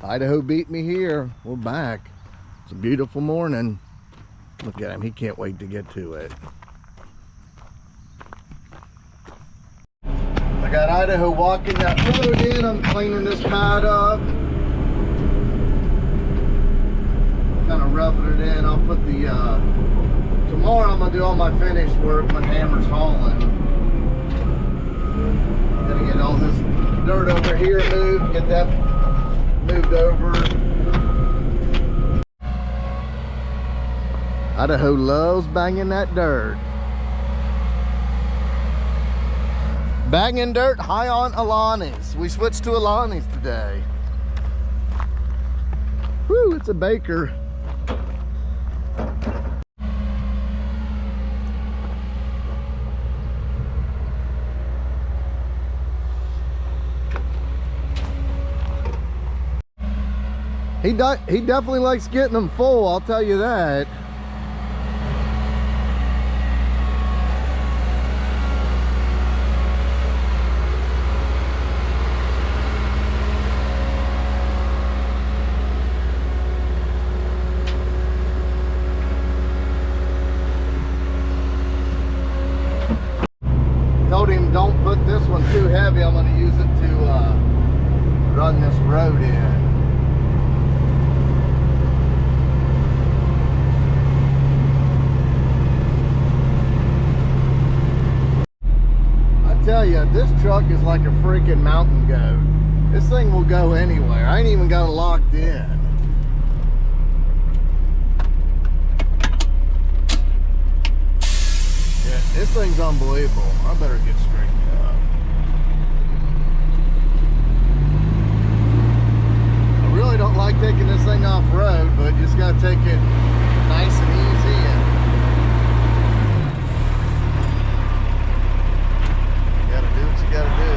Idaho beat me here. We're back. It's a beautiful morning. Look at him. He can't wait to get to it. I got Idaho walking that road in. I'm cleaning this pad up. Kind of roughing it in. I'll put the, tomorrow I'm going to do all my finished work when Hammer's hauling. Gotta get all this dirt over here moved, get that moved over. Idaho loves banging that dirt. Banging dirt high on Alani's. We switched to Alani's today. Whew, it's a baker. He definitely likes getting them full, I'll tell you that. Told him don't put this one too heavy. I'm going to use it to run this road in. Tell you, this truck is like a freaking mountain goat. This thing will go anywhere. I ain't even got it locked in. Yeah, this thing's unbelievable. I better get straightened up. I really don't like taking this thing off road, but just gotta take it nice and easy and you gotta do.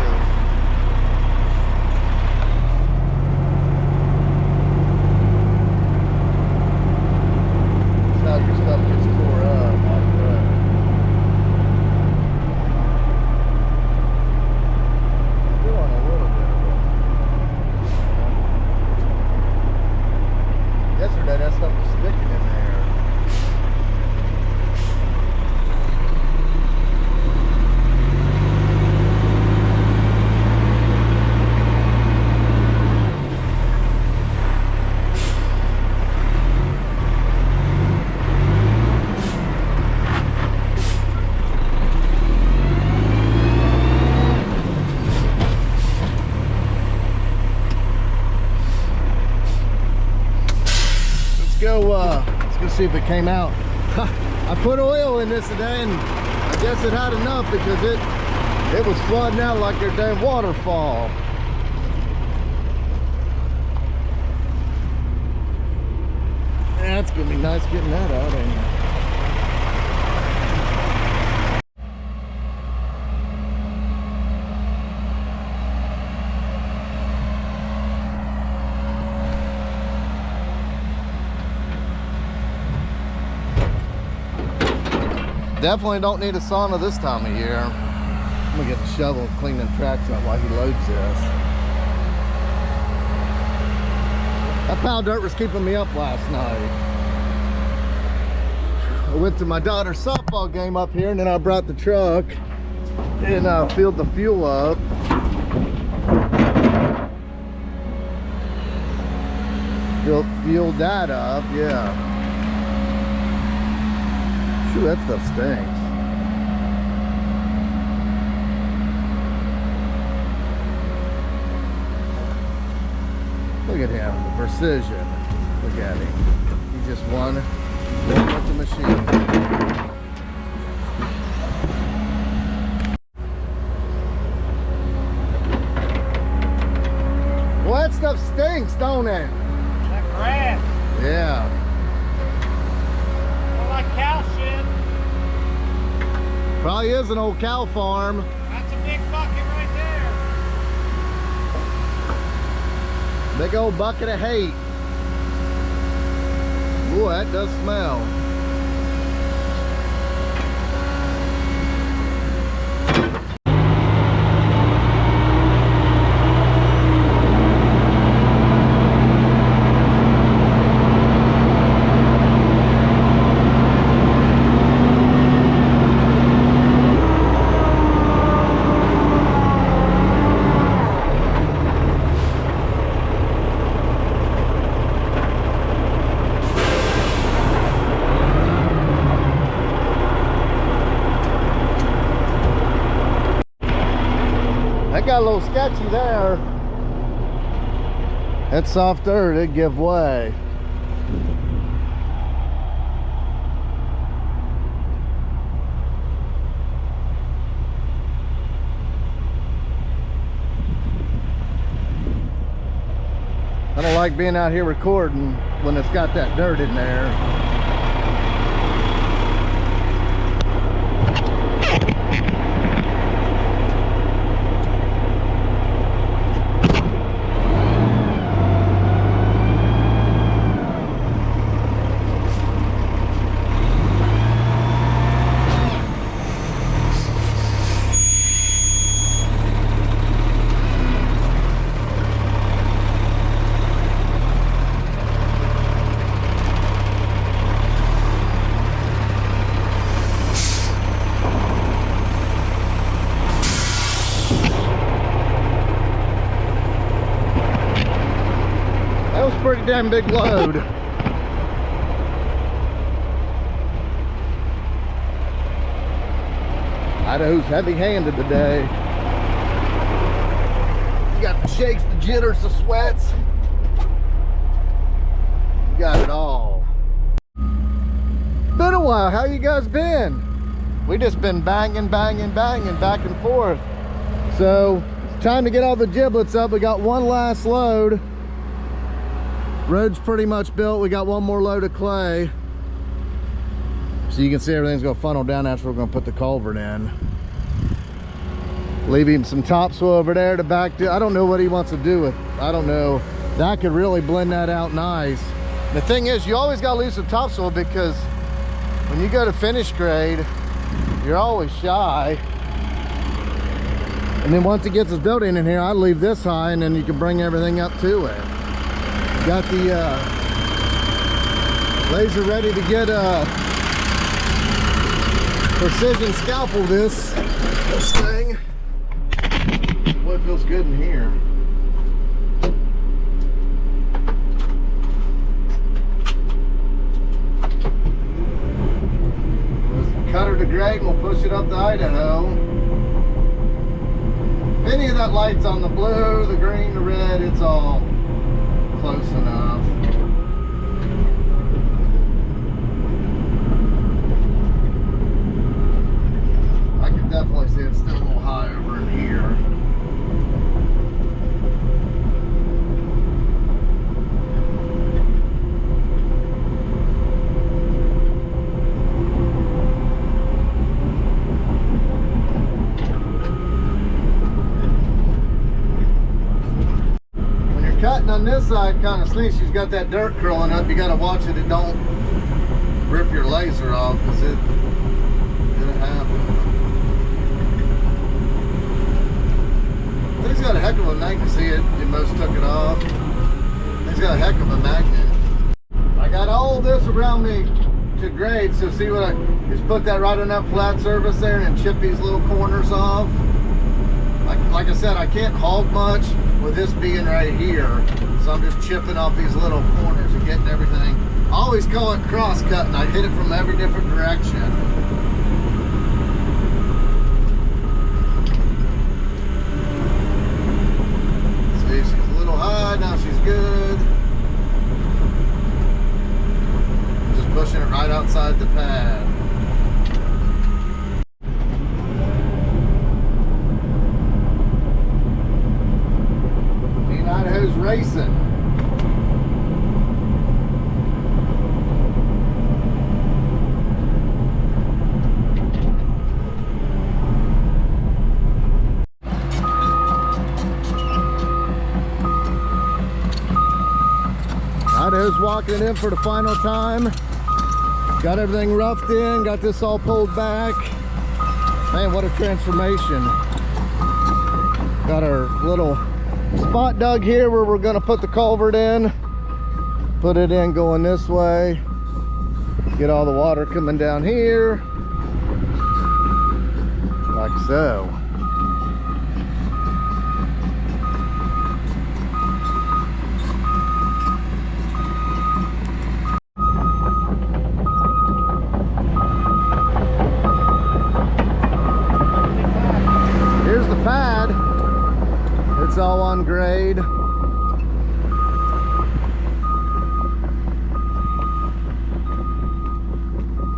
That's how your stuff gets tore up off the road. Still on a little bit of it. Yesterday that stuff was sticking in there. Let's go see if it came out. I put oil in this today and I guess it had enough because it was flooding out like a damn waterfall. Yeah, it's gonna be nice getting that out, ain't it? Definitely don't need a sauna this time of year. I'm gonna get the shovel and clean them tracks up while he loads this. That pile of dirt was keeping me up last night. I went to my daughter's softball game up here and then I brought the truck and filled the fuel up. Fueled that up, yeah. Ooh, that stuff stinks. Look at him, the precision. Look at him. He just won with the machine. Well, that stuff stinks, don't it? That grass. Yeah. Like cow shit. Probably is an old cow farm. That's a big bucket right there. Big old bucket of hate. Boy, that does smell. That got a little sketchy there. That soft dirt, it'd give way. I don't like being out here recording when it's got that dirt in there. Pretty damn big load. Idaho's heavy-handed today. You got the shakes, the jitters, the sweats. You got it all. Been a while. How you guys been? We just been banging back and forth. So it's time to get all the giblets up. We got one last load. Road's pretty much built. We got one more load of clay. So you can see everything's gonna funnel down after we're gonna put the culvert in. Leaving some topsoil over there to back to, I don't know what he wants to do with, I don't know. That could really blend that out nice. The thing is, you always gotta leave some topsoil because when you go to finish grade, you're always shy. And then once it gets his building in here, I leave this high and then you can bring everything up to it. Got the laser ready to get precision scalpel this thing. Boy, it feels good in here. Cutter to grade and we'll push it up to Idaho. If any of that light's on the blue, the green, the red, it's all close enough. I can definitely see it's still a little high over in here. Cutting on this side kind of sneaks. She's got that dirt curling up. You got to watch it don't rip your laser off because it'll happen. Thing's got a heck of a magnet. See it? You most took it off. Thing's got a heck of a magnet. I got all this around me to grade. So see what I just put that right on that flat surface there and then chip these little corners off. Like I said, I can't hog much with this being right here, so I'm just chipping off these little corners and getting everything. I always call it cross cutting. I hit it from every different direction. See, she's a little high, now she's good. Just pushing it right outside the pad. Idaho's racing. Idaho's walking in for the final time. Got everything roughed in, got this all pulled back. Man, what a transformation. Got our little spot dug here where we're going to put the culvert in. Put it in going this way. Get all the water coming down here. Like so. Here's the pad. It's all on grade.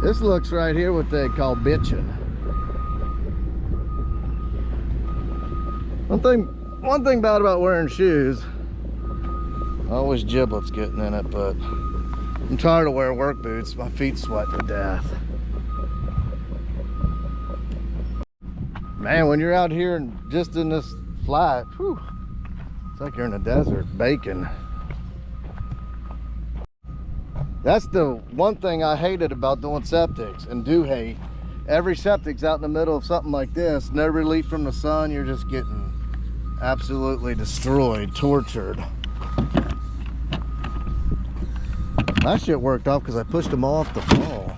This looks right here what they call bitching. One thing bad about wearing shoes, always giblets getting in it, but I'm tired of wearing work boots. My feet sweat to death. Man, when you're out here and just in this flat, whew, it's like you're in a desert baking. That's the one thing I hated about doing septics, and do hate. Every septic's out in the middle of something like this, no relief from the sun. You're just getting absolutely destroyed, tortured. That shit worked off because I pushed them off the fall.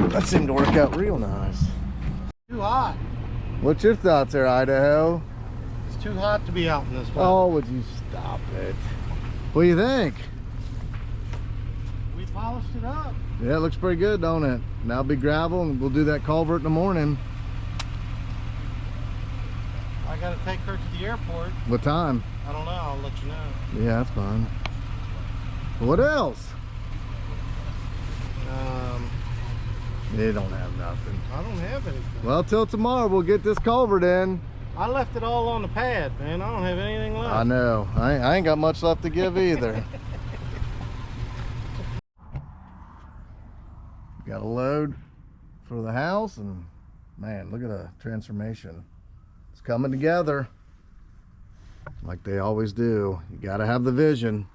That seemed to work out real nice. Too hot. What's your thoughts there, Idaho? It's too hot to be out in this weather. Oh, would you stop it? What do you think? We polished it up. Yeah, it looks pretty good, don't it? Now it'll be gravel, and we'll do that culvert in the morning. I gotta take her to the airport. What time? I don't know, I'll let you know. Yeah, that's fine. What else? They don't have nothing. I don't have anything. Well, till tomorrow we'll get this culvert in. I left it all on the pad, man. I don't have anything left. I know. I ain't got much left to give either. Got a load for the house, and man, look at the transformation. It's coming together like they always do. You got to have the vision.